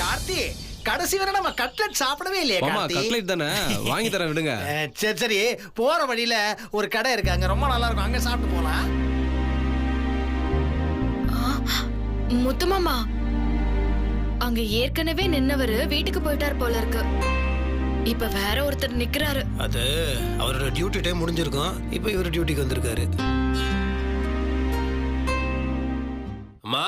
கார்த்தி, கடைசி வரை நம்ம கட்லெட் சாப்பிடவே இல்லையே கார்த்தி. கட்லெட் தானே, வாங்கி தரேன் விடுங்க. சரி சரி, போற வழியில ஒரு கடை இருக்கு, அங்க ரொம்ப நல்லா இருக்கும், அங்க சாப்பிட்டு போலாம். முத்துமாமா, அங்க ஏற்கனவே நின்னவரு வீட்டுக்கு போயிட்டார் போல இருக்கு. இப்ப வேற ஒருத்தர் நிக்கிறாரு. அது அவரோட டியூட்டி டைம் முடிஞ்சிருக்கும். இப்ப இவர் டியூட்டிக்கு வந்திருக்காரு. அம்மா,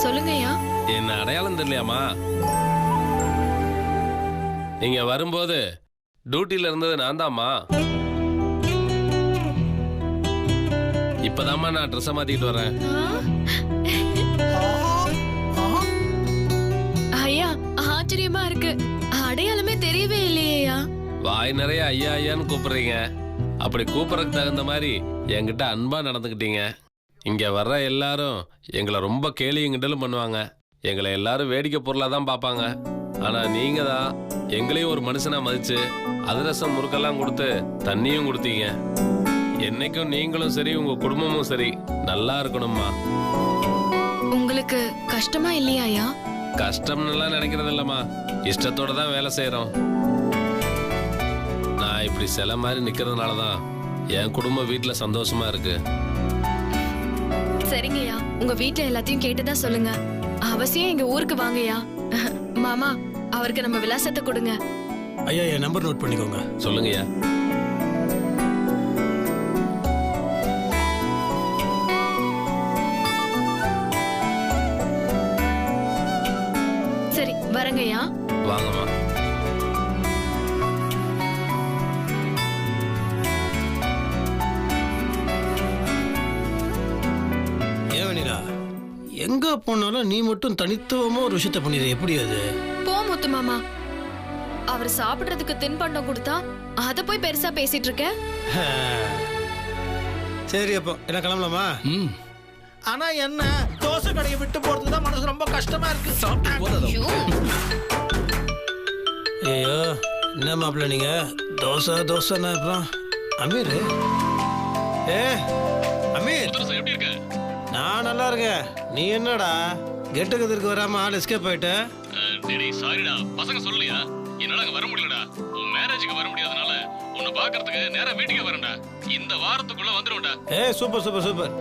சொல்லுங்கய்யா. என்ன அடையாளம் தெரியலையாமா? நீங்க வரும்போது டியூட்டில இருந்தது நான் தான்மா. இப்பதாம்மா நான் ட்ரெஸ் மாத்திட்டு வரேன். ஐயா, ஆச்சரியமா இருக்கு, அடையாளமே தெரியவே இல்லையா? வாய் நிறைய ஐயா ஐயான்னு கூப்பிடுறீங்க. அப்படி கூப்பிடறதுக்கு தகுந்த மாதிரி என்கிட்ட அன்பா நடந்துக்கிட்டீங்க. இங்க வர்ற எல்லாரும் எங்களை ரொம்ப கேலியும் கிண்டலும் பண்ணுவாங்க. எங்களை எல்லாரும் வேடிக்கை பொருளா தான் பார்ப்பாங்க. ஆனா நீங்க தான் எங்களையும் ஒரு மனுஷனா மதிச்சு அதிரசம் முறுக்கெல்லாம் கொடுத்து தண்ணியும் கொடுத்தீங்க. என்னைக்கும் நீங்களும் சரி, உங்க குடும்பமும் சரி நல்லா இருக்கணும்மா. உங்களுக்கு கஷ்டமா இல்லையா? கஷ்டம்னுலாம் நினைக்கிறது இல்லம்மா, இஷ்டத்தோட தான் வேலை செய்யறோம். நான் இப்படி சில மாதிரி நிக்கிறதுனால தான் என் குடும்பம் வீட்டுல சந்தோஷமா இருக்கு. சரிங்கய்யா, உங்க வீட்டுல எல்லாத்தையும் கேட்டுதான் சொல்லுங்க. அவசியம் எங்க ஊருக்கு வாங்கய்யா. மாமா, அவருக்கு நம்ம விலாசத்தை கொடுங்க. ஐயா, என் நம்பர் நோட் பண்ணிக்கோங்க. சொல்லுங்கய்யா. சரி, வரங்கய்யா. வாங்கம்மா. எங்க போனாலும் நீ மட்டும் தனித்துவமா ஒரு விஷயத்த பண்ணிடு. எப்படி அது? போ முத்து மாமா, அவர் சாப்பிடுறதுக்கு தின்பண்டம் கொடுத்தா அத போய் பெருசா பேசிட்டு இருக்க. சரி, அப்போ என்ன கிளம்பலாமா? ஆனா என்ன, தோசை கடையை விட்டு போறதுக்கு தான் மனசு ரொம்ப கஷ்டமா இருக்கு. ஐயோ, என்ன மாப்பிள்ள நீங்க தோசை தோசைன்னா அப்புறம் அமீர்? அமீர், எப்படி இருக்க? நான் நல்லா இருக்கேன். நீ என்னடா கெட்டுக்கிறதுக்கு வராம ஆள் எஸ்கேப் ஆயிட்ட? சாரிடா, பசங்க சொல்லலையா? என்னால அங்க வர முடியலடா. உன் மேரேஜுக்கு வர முடியாதனால உன்னை பாக்குறதுக்கு நேரா வீட்டுக்கே வரேன்டா. இந்த வாரத்துக்குள்ள வந்துருவேன்டா. Super super super.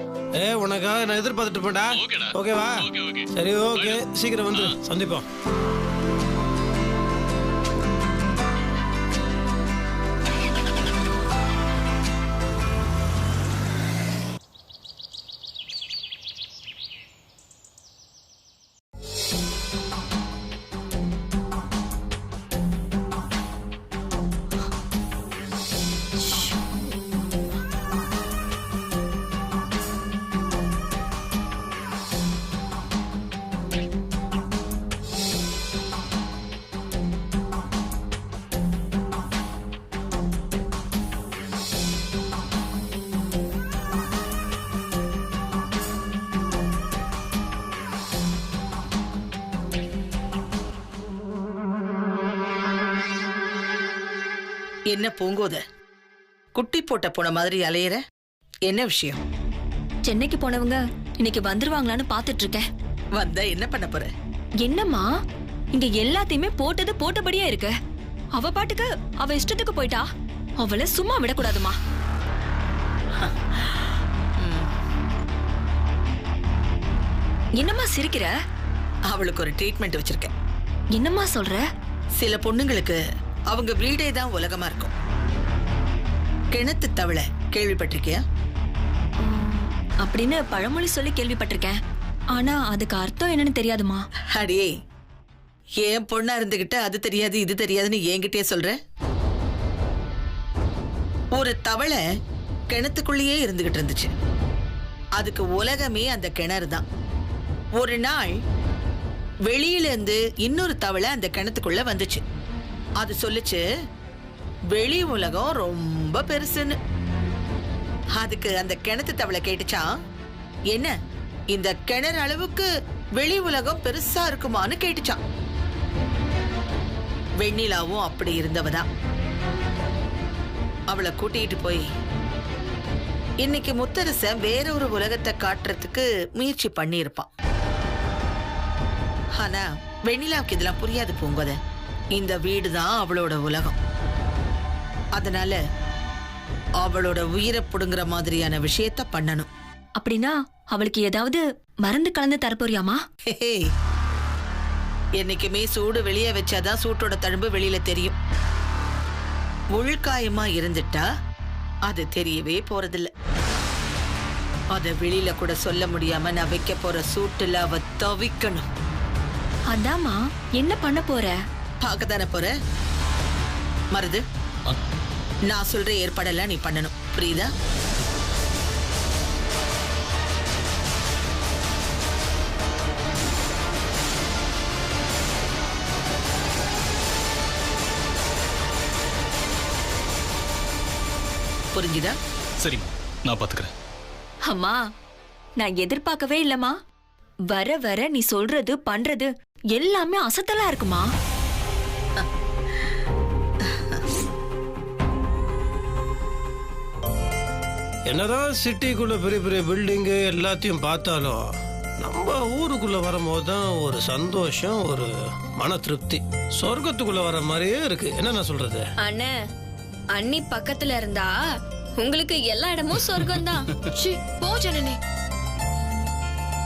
உனக்காக நான் எதிர்பார்த்துட்டு இருப்பேன்டா. ஓகேவா? சரி, ஓகே, சீக்கிரம் வந்து சந்திப்போம். என்ன பூங்கோத, குட்டி போட்ட போன மாதிரி அலையிற? என்ன விஷயம்? சென்னைக்கு போனவங்க இன்னைக்கு வந்துருவாங்களான்னு பாத்துட்டு இருக்கேன். வந்தா என்ன பண்ண போற? என்னம்மா, இங்க எல்லாத்தையுமே போட்டது போட்டபடியே இருக்கு. அவ பாட்டுக்கு அவ இஷ்டத்துக்கு போயிட்டா. அவளை சும்மா விடக்கூடாதுமா. என்னம்மா சிரிக்கிற? அவளுக்கு ஒரு ட்ரீட்மெண்ட் வச்சிருக்கேன். என்னம்மா சொல்ற? சில பொண்ணுங்களுக்கு அவங்க வீடே தான் உலகமா இருக்கும். கிணத்து தவளை கேள்விப்பட்டிருக்கியா? அப்படின்னு பழமொழி சொல்லி கேள்விப்பட்டிருக்கேன். ஆனா அதுக்கு அர்த்தம் என்னன்னு தெரியாதுமா. அடியே, ஏன் பொண்ணா இருந்துகிட்ட அது தெரியாது இது தெரியாதுன்னு என்கிட்டயே சொல்ற? ஒரு தவளை கிணத்துக்குள்ளேயே இருந்துகிட்டு இருந்துச்சு. அதுக்கு உலகமே அந்த கிணறு தான். ஒரு நாள் வெளியில இருந்து இன்னொரு தவளை அந்த கிணத்துக்குள்ள வந்துச்சு. அது சொல்லுச்சு, வெளி உலகம் ரொம்ப பெருசுன்னு. அதுக்கு அந்த கிணத்து தவளை கேட்டுச்சா, என்ன இந்த கிணறு அளவுக்கு வெளி உலகம் பெருசா இருக்குமான்னு கேட்டுச்சான். வெண்ணிலாவும் அப்படி இருந்தவதான். அவளை கூட்டிட்டு போய் இன்னைக்கு முத்தரச வேற ஒரு உலகத்தை காட்டுறதுக்கு முயற்சி பண்ணியிருப்பான். ஆனா வெண்ணிலாவுக்கு இதெல்லாம் புரியாது பூங்கோத. இந்த வீடுதான் அவளோட உலகம். அதனால அவளோட உயிரை புடுங்குற மாதிரியான விஷயத்த பண்ணணும். அப்படின்னா அவளுக்கு ஏதாவது மருந்து கலந்து தரப்போறியாமா? என்னைக்குமே சூடு வெளியே வச்சாதான் சூட்டோட தழும்பு வெளியில தெரியும். உள்காயமா இருந்துட்டா அது தெரியவே போறதில்ல. அத வெளியில கூட சொல்ல முடியாம நான் வைக்க போற சூட்டுல அவ தவிக்கணும். அதாமா, என்ன பண்ண போற? பார்க்கத்தானே போற. மருது, நான் சொல்ற ஏற்பாடெல்லாம் நீ பண்ணணும், புரியுதா? புரிஞ்சுதா? சரிம்மா, நான் பாத்துக்கிறேன். அம்மா, நான் எதிர்பார்க்கவே இல்லம்மா. வர வர நீ சொல்றது பண்றது எல்லாமே அசத்தலா இருக்குமா. என்னதான் சிட்டிக்குள்ள பெரிய பெரிய பில்டிங்கு எல்லாத்தையும் பார்த்தாலும் நம்ம ஊருக்குள்ள வரும்போது தான் ஒரு சந்தோஷம், ஒரு மன திருப்தி. சொர்க்கத்துக்குள்ள வர மாதிரியே இருக்கு. என்ன நான் சொல்றது? அண்ணே, அண்ணி பக்கத்துல இருந்தா உங்களுக்கு எல்லா இடமும் சொர்க்கம் தான். போ ஜனனி.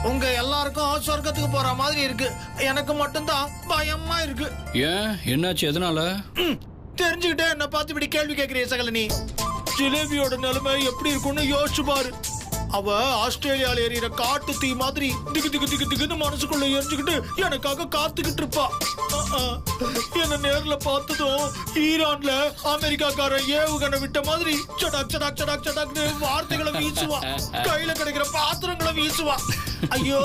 உங்க எல்லாருக்கும் சொர்க்கத்துக்கு போற மாதிரி இருக்கு. எனக்கு மட்டும்தான் பயமா இருக்கு. ஏன், என்னாச்சு? எதனால? தெரிஞ்சுக்கிட்டே என்ன பார்த்து இப்படி கேள்வி கேட்கிறீ சகலனி? ஜிலேபியோட நிலைமை எப்படி இருக்கும்னு யோசிச்சு பாரு. அவ ஆஸ்திரேலியால எறிகிற காட்டு தீ மாதிரி திக்கு திக்கு திக்கு திக்குன்னு மனசுக்குள்ள எரிஞ்சுக்கிட்டு எனக்காக காத்துக்கிட்டு இருப்பா. என்ன நேர்ல பார்த்ததும் ஈரான்ல அமெரிக்காக்காரன் ஏவுகணை விட்ட மாதிரி சடாக் சடாக் சடாக் சடாக்னு வார்த்தைகளை வீசுவா. கையில கிடைக்கிற பாத்திரங்களை வீசுவா. ஐயோ,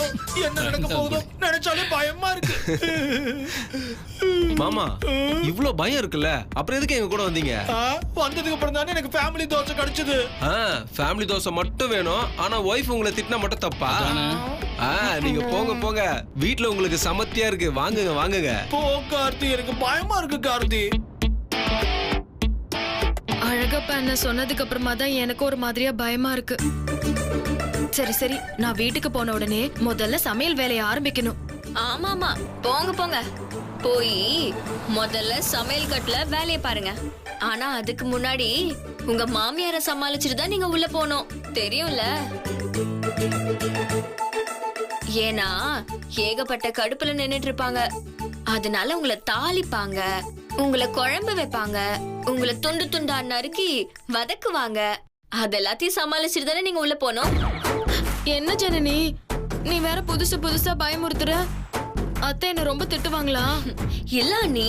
என்ன நடக்க போகுதோ நினைச்சாலே பயமா இருக்கு. மாமா, இவ்ளோ பயம் இருக்குல்ல, அப்புறம் எதுக்கு எங்க கூட வந்தீங்க? வந்ததுக்கு அப்புறம் தானே எனக்கு ஃபேமிலி தோசை கிடைச்சது. ஃபேமிலி தோசை மட்டும் வேணும். ஆனா ஒய்ஃப் உங்களை திட்டினா மட்டும் தப்பா? நீங்க போங்க போங்க, வீட்டுல உங்களுக்கு சமத்தியா இருக்கு. வாங்குங்க வாங்குங்க. போ கார்த்தி, எனக்கு பயமா இருக்கு கார்த்தி. அழகப்பா என்ன சொன்னதுக்கு அப்புறமா தான் எனக்கு ஒரு மாதிரியா பயமா இருக்கு. சரி சரி, நான் வீட்டுக்கு போன உடனே முதல்ல சமையல் வேலையை ஆரம்பிக்கணும். ஆமாமா, போங்க போங்க, போய் முதல்ல சமையல் கட்டுல வேலையை பாருங்க. ஆனா அதுக்கு முன்னாடி உங்க மாமியார சமாளிச்சுட்டு தான் நீங்க உள்ள போனோம், தெரியும்ல? ஏன்னா ஏகப்பட்ட கடுப்புல நின்னுட்டு இருப்பாங்க. அதனால உங்களை தாளிப்பாங்க, உங்களை குழம்பு வைப்பாங்க, உங்களை துண்டு துண்டா நறுக்கி வதக்குவாங்க. அதெல்லாத்தையும் சமாளிச்சுட்டு தானே நீங்க உள்ள போனோம். என்ன ஜனனி, நீ வேற புதுசு புதுசா பயமுறுத்துற. அத்தை என்ன ரொம்ப திட்டுவாங்களா? இல்ல நீ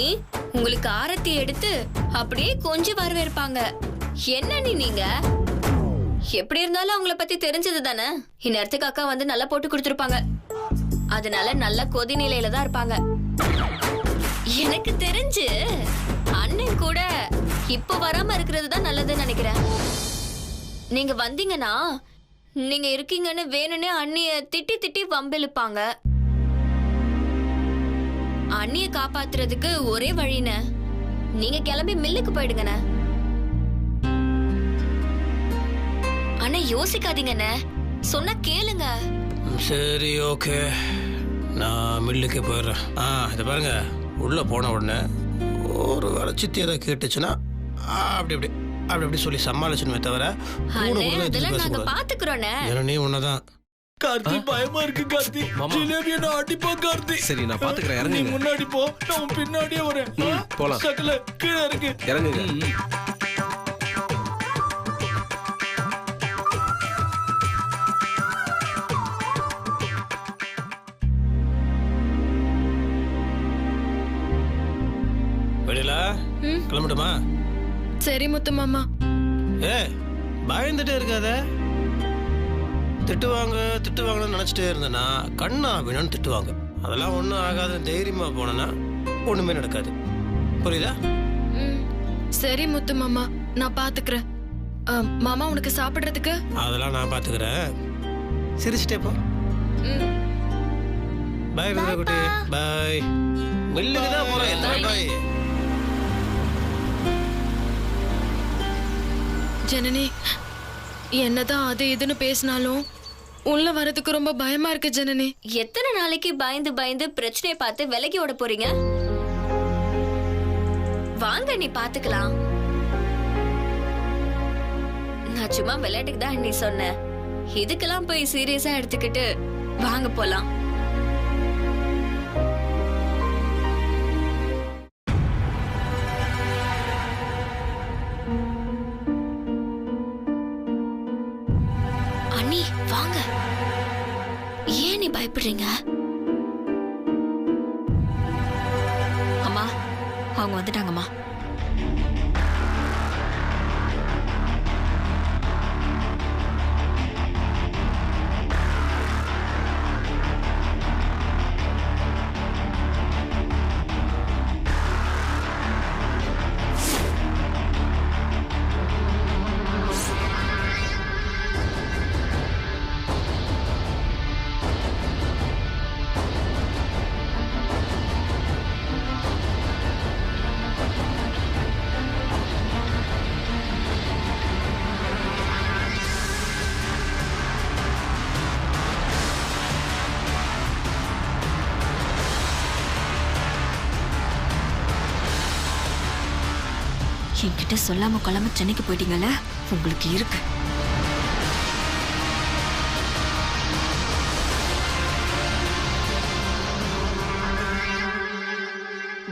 உங்களுக்கு ஆரத்தி எடுத்து அப்படியே கொஞ்சம் வரவேற்பாங்க. என்ன நீங்க எப்படி இருந்தாலும் அவங்கள பத்தி தெரிஞ்சது தானே. இந்நேரத்துக்கு அக்கா வந்து நல்லா போட்டு கொடுத்துருப்பாங்க. அதனால நல்ல கொதி நிலையில தான் இருப்பாங்க. எனக்கு தெரிஞ்சு அண்ணன் கூட இப்ப வராம இருக்கிறது தான் நல்லதுன்னு நினைக்கிறேன். நீங்க வந்தீங்கன்னா நீங்க இருக்கீங்கன்னு வேணும்னே அண்ணிய திட்டி திட்டி வம்பிழுப்பாங்க. அண்ணிய காப்பாத்துறதுக்கு ஒரே வழின்னு நீங்க கிளம்பி மில்லுக்கு போயிடுங்கண்ணே. அண்ணா யோசிக்காதீங்கண்ணே, சொன்னா கேளுங்க. சரி, ஓகே, நான் மில்லுக்கு போயிடுறேன். இதை பாருங்க, உள்ள போன உடனே ஒரு வேலை சித்தி எதை கேட்டுச்சுன்னா அப்படி அப்படி அப்படி அப்படி சொல்லி சமாளிச்சுமே தவிர அதெல்லாம் நாங்க பாத்துக்கிறோண்ணே. நீ உன்னதான். கார்த்தி, பயமா இருக்கு கார்த்தி. ஜிலேபியை நான் அடிப்பா கார்த்தி. சரி, நான் பாத்துக்கிறேன். இறங்குங்க. நீ முன்னாடி போ, நான் பின்னாடியே வரேன். போலாம். சகல கீழே இருக்கு, இறங்குங்க. வெளியில கிளம்பட்டுமா? சரி முத்து மாமா. பயந்துட்டே இருக்காத. திட்டுவாங்கன்னு நினைச்சிட்டே இருந்தேன்னா கண்ணா அப்படின்னு திட்டுவாங்க. அதெல்லாம் ஒன்றும் ஆகாத தைரியமா போனேன்னா ஒண்ணுமே நடக்காது. புரியுதா? சரி முத்து மாமா, நான் பாத்துக்கிறேன். மாமா, உனக்கு சாப்பிடுறதுக்கு? அதெல்லாம் நான் பாத்துக்கிறேன். சிரிச்சிட்டே போ. பாய் குட்டி, பாய். மில்லுக்கு தான் போறேன். பாய். ஜனனி என்னதான் அது இதுன்னு பேசினாலும் உள்ள வரதுக்கு ரொம்ப பயமா இருக்கு ஜனனி. எத்தனை நாளைக்கு பயந்து பயந்து பிரச்சனையை பார்த்து விலகி ஓட போறீங்க? வாங்க நீ பாத்துக்கலாம். நான் சும்மா விளையாட்டுக்கு தான் நீ சொன்ன. இதுக்கெல்லாம் போய் சீரியஸா எடுத்துக்கிட்டு வாங்க போலாம். அண்ணி வாங்க. ஏன் நீ பயப்படுறீங்க? அம்மா அவங்க வந்துட்டாங்கம்மா. என்கிட்ட சொல்லாம கொள்ளாம சென்னைக்கு போயிட்டீங்கல்ல, உங்களுக்கு இருக்கு.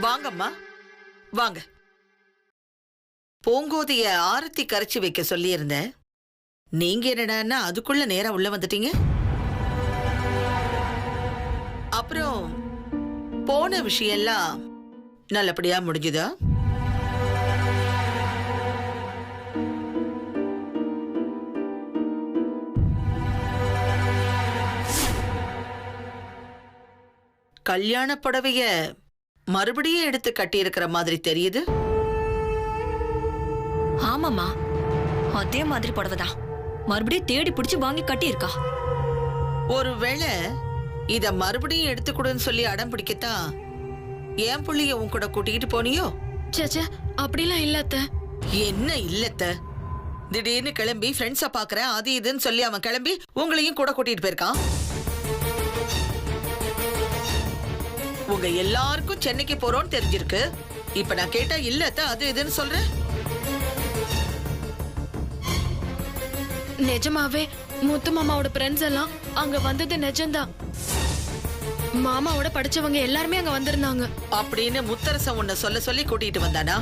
வாங்கம்மா வாங்க. பூங்கோதைய ஆரத்தி கரைச்சி வைக்க சொல்லியிருந்தேன். நீங்க என்னடான்னா அதுக்குள்ள நேரா உள்ள வந்துட்டீங்க. அப்புறம் போன விஷயம் எல்லாம் நல்லபடியா முடிஞ்சுதா? கல்யாண புடவைய மறுபடியும் எடுத்து கட்டி இருக்கிற மாதிரி தெரியுது. ஆமாமா, அதே மாதிரி புடவைதான் மறுபடியும் தேடி பிடிச்சு வாங்கி கட்டி இருக்கா. ஒருவேளை இத மறுபடியும் எடுத்துக்கூடன்னு சொல்லி அடம் பிடிக்கத்தான் என் புள்ளிய உன் கூட கூட்டிக்கிட்டு போனியோ? சேச்சே அப்படிலாம் இல்லத்த. என்ன இல்லத்த? திடீர்னு கிளம்பி ஃப்ரெண்ட்ஸ பாக்குறேன் அது இதுன்னு சொல்லி அவன் கிளம்பி உங்களையும் கூட கூட்டிட்டு போயிருக்கான். உங்க எல்லாருக்கும் சென்னைக்கு போறோம்னு தெரிஞ்சிருக்கு. இப்ப நான் கேட்டா இல்லத்த அது இதுன்னு சொல்றேன். நிஜமாவே முத்து மாமாவோட ஃப்ரெண்ட்ஸ் எல்லாம் அங்க வந்தது நிஜம்தான். மாமாவோட படிச்சவங்க எல்லாருமே அங்க வந்திருந்தாங்க அப்படின்னு முத்தரசன் உன்னை சொல்ல சொல்லி கூட்டிட்டு வந்தானா?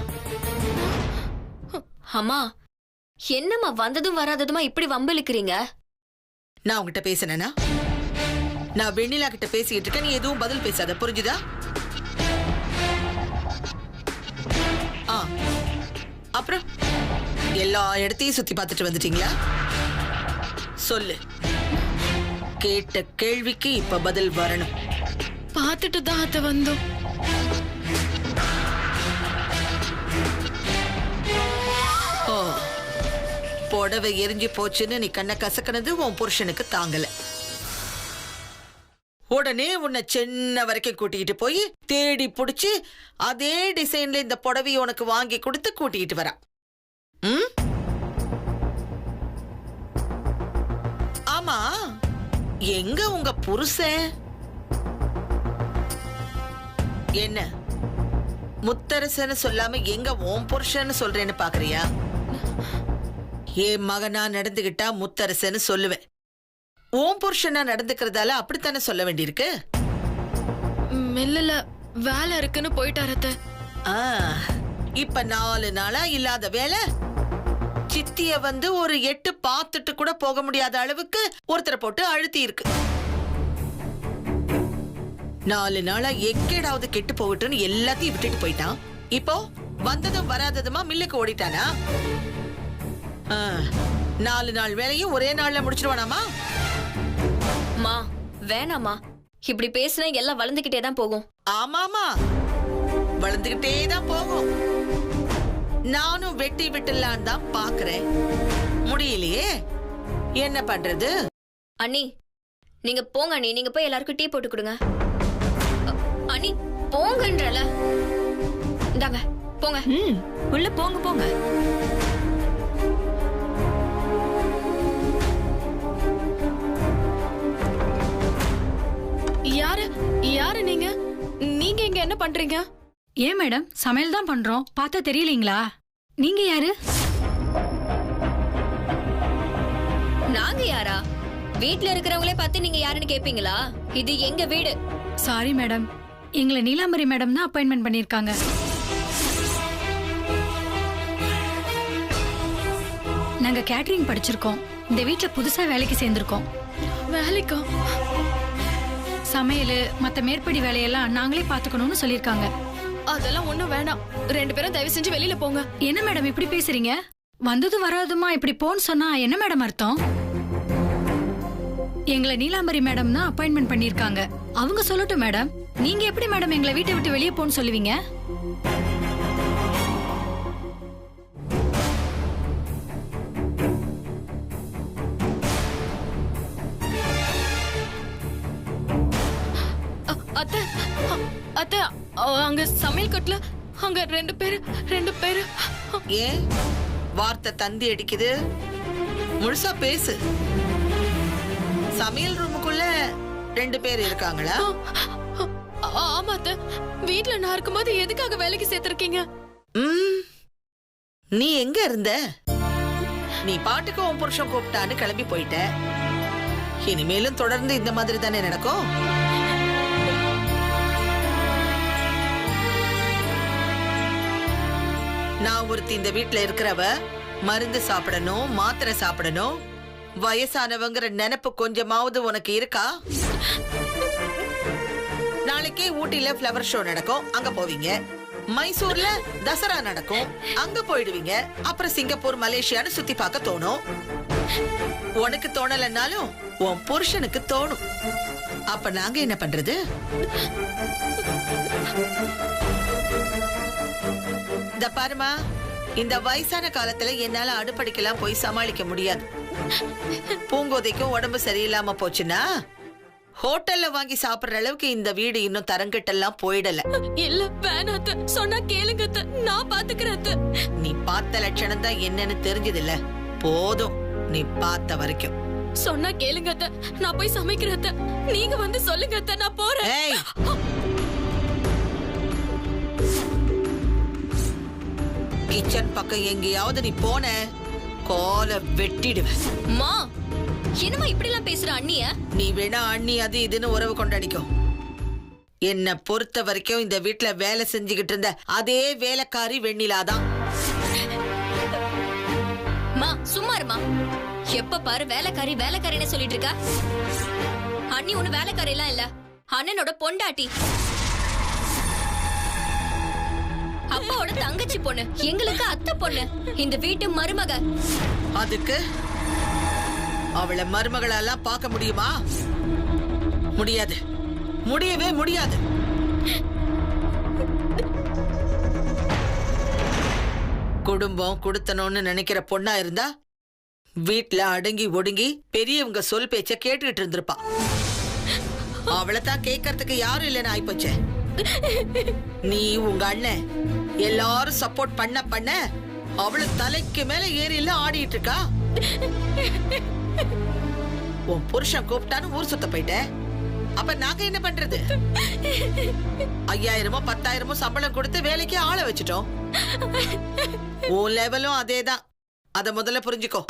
அம்மா என்னம்மா வந்ததும் வராததுமா இப்படி வம்பிழுக்கிறீங்க? நான் உங்ககிட்ட பேசினேனா? நான் வெண்ணிலா கிட்ட பேசிக்கிட்டு இருக்கேன், நீ எதுவும் பதில் பேசாத, புரிஞ்சுதா? அப்புறம் எல்லா இடத்தையும் சுத்தி பார்த்துட்டு வந்துட்டீங்களா? சொல்லு. கேட்ட கேள்விக்கு இப்ப பதில் வரணும். பார்த்துட்டு தான் அத வந்தோம். புடவை எரிஞ்சு போச்சுன்னு நீ கண்ணை கசக்கினது உன் புருஷனுக்கு தாங்கல. உடனே உன்னை சென்னை வரைக்கும் கூட்டிகிட்டு போய் தேடி புடிச்சு அதே டிசைன்ல இந்த புடவையை உனக்கு வாங்கி கொடுத்து கூட்டிகிட்டு வரா. ஆமா, எங்க உங்க புருஷன்? என்ன முத்தரசன்னு சொல்லாம எங்க உன் புருஷன்னு சொல்றேன்னு பாக்குறியா? என் மகனா நடந்துகிட்டா முத்தரசன்னு சொல்லுவேன். ஓம் புருஷனா நடந்துக்கிறதால அப்படித்தானே சொல்ல வேண்டியிருக்கு. மெல்லல வேலை இருக்குன்னு போயிட்டாரத்த. இப்ப 4 நாளா இல்லாத வேலை. சித்திய வந்து ஒரு 8 பார்த்துட்டு கூட போக முடியாத அளவுக்கு ஒருத்தரை போட்டு அழுத்தி இருக்கு. 4 நாளா எக்கேடாவது கெட்டு போகட்டும்னு எல்லாத்தையும் விட்டுட்டு போயிட்டான். இப்போ வந்ததும் வராததுமா மில்லுக்கு ஓடிட்டானா? 4 நாள் வேலையும் ஒரே நாள்ல முடிச்சிருவானாமா? மா வேணாமா, இப்படி பேசினா எல்லாம் வளர்ந்துகிட்டே தான் போகும். ஆமாமா, வளர்ந்துகிட்டே தான் போகும். நானும் வெட்டி விட்டுலான்னு தான் பாக்குறேன். முடியலையே, என்ன பண்றது? அண்ணி நீங்க போங்க அண்ணி, நீங்க போய் எல்லாருக்கும் டீ போட்டு கொடுங்க. அண்ணி போங்கன்றல. இந்தாங்க போங்க. உள்ள போங்க போங்க. பண்றீங்க? ஏன் மேடம், சமையல் தான் பண்றோம், பார்த்தா தெரியலீங்களா? நீங்க யாரு? நாங்க யாரா? வீட்ல இருக்கிறவங்களே பார்த்து நீங்க யாருன்னு கேப்பீங்களா? இது எங்க வீடு. சாரி மேடம், எங்களை நீலாம்பரி மேடம் தான் அப்பாயின்மெண்ட் பண்ணிருக்காங்க. நாங்க கேட்டரிங் படிச்சிருக்கோம். இந்த வீட்ல புதுசா வேலைக்கு சேர்ந்திருக்கோம். வேலைக்கா? சமையல் மத்த மேற்படி வேலையெல்லாம் நாங்களே பாத்துக்கணும்னு சொல்லிருக்காங்க. அதெல்லாம் ஒண்ணும் வேணாம். 2 பேரும் தயவு செஞ்சு வெளியில போங்க. என்ன மேடம் இப்படி பேசுறீங்க? வந்ததும் வராதுமா இப்படி போன்னு சொன்னா என்ன மேடம் அர்த்தம்? எங்களை நீலாம்பரி மேடம் தான் அப்பாயின்மெண்ட் பண்ணிருக்காங்க. அவங்க சொல்லட்டும் மேடம். நீங்க எப்படி மேடம் எங்களை வீட்டை விட்டு வெளியே போன்னு சொல்லுவீங்க? அத்தை, அத்தை, அங்க சமையல் கட்டுல அங்க 2 பேரு. ஏன் வார்த்தை தந்தி அடிக்குது? முழுசா பேசு. சமையல் ரூமுக்குள்ள 2 பேர் இருக்காங்களா? ஆமா அத்தை. வீட்ல நான் இருக்கும்போது எதுக்காக வேலைக்கு சேர்த்திருக்கீங்க? நீ எங்க இருந்த? நீ பாட்டுக்கு உன் புருஷன் கூப்பிட்டான்னு கிளம்பி போயிட்ட. இனிமேலும் தொடர்ந்து இந்த மாதிரி தானே நடக்கும்? நான் ஒருத்தி இந்த வீட்ல இருக்கிறவ மருந்து சாப்பிடணும், மாத்திரை சாப்பிடணும், வயசானவங்கிற நினைப்பு கொஞ்சமாவது உனக்கு இருக்கா? நாளைக்கே ஊட்டில ஃப்ளவர் ஷோ நடக்கும், அங்க போவீங்க. மைசூர்ல தசரா நடக்கும், அங்க போயிடுவீங்க. அப்புறம் சிங்கப்பூர், மலேசியான்னு சுத்தி பார்க்க தோணும். உனக்கு தோணலன்னாலும் உன் புருஷனுக்கு தோணும். அப்ப நாங்க என்ன பண்றது? இந்த பாருமா, இந்த வயசான காலத்துல என்னால அடுப்படிக்கெல்லாம் போய் சமாளிக்க முடியாது. பூங்கோதைக்கும் உடம்பு சரியில்லாம போச்சுன்னா ஹோட்டல்ல வாங்கி சாப்பிடுற அளவுக்கு இந்த வீடு இன்னும் தரங்கிட்டெல்லாம் போயிடல. இல்ல வேணாத்த, சொன்னா கேளுங்க அத்தை, நான் பாத்துக்கிறேன் அத்தை. நீ பார்த்த லட்சணம் தான் என்னன்னு தெரிஞ்சது இல்ல. போதும் நீ பார்த்த வரைக்கும். சொன்னா கேளுங்க அத்தை, நான் போய் சமைக்கிறேன் அத்தை. நீங்க வந்து சொல்லுங்க அத்தை, நான் போறேன். ஏய், கிச்சன் பக்கம் எங்கேயாவது நீ போன கோல வெட்டிடுவேன். மா, என்னமா இப்படி எல்லாம் பேசுற அண்ணிய? நீ வேணா அண்ணி அது இதுன்னு உறவு கொண்டாடிக்கும். என்ன பொறுத்த வரைக்கும் இந்த வீட்ல வேலை செஞ்சுக்கிட்டு இருந்த அதே வேலைக்காரி வெண்ணிலாதான். மா சும்மா இருமா. எப்ப பாரு வேலைக்காரி வேலைக்காரின்னு சொல்லிட்டு இருக்க. அண்ணி ஒண்ணு வேலைக்காரி எல்லாம் இல்ல, அண்ணனோட பொண்டாட்டி, அப்பாவோட தங்கச்சி பொண்ணு, எங்களுக்கு அத்தை பொண்ணு, இந்த வீட்டு மருமக. அதுக்கு அவளை மருமகளெல்லாம் பார்க்க முடியுமா? முடியாது, முடியவே முடியாது. குடும்பம் குடுத்தணும்னு நினைக்கிற பொண்ணா இருந்தா வீட்ல அடங்கி ஒடுங்கி பெரியவங்க சொல் பேச்ச கேட்டுக்கிட்டு இருந்திருப்பா. அவளை தான் கேட்கறதுக்கு யாரும் இல்லைன்னு ஆயிப்போச்சே. நீ உங்க அண்ணன் எல்லாரும் சப்போர்ட் பண்ண பண்ண அவளு தலைக்கு மேல ஏறில ஆடிட்டு இருக்கா. உன் புருஷன் கூப்பிட்டான்னு ஊர் சுத்த போயிட்ட. அப்ப நாங்க என்ன பண்றது? 5000 10,000 சம்பளம் கொடுத்து வேலைக்கு ஆள வச்சுட்டோம். உன் லெவலும் அதேதான். அத முதல்ல புரிஞ்சுக்கோ.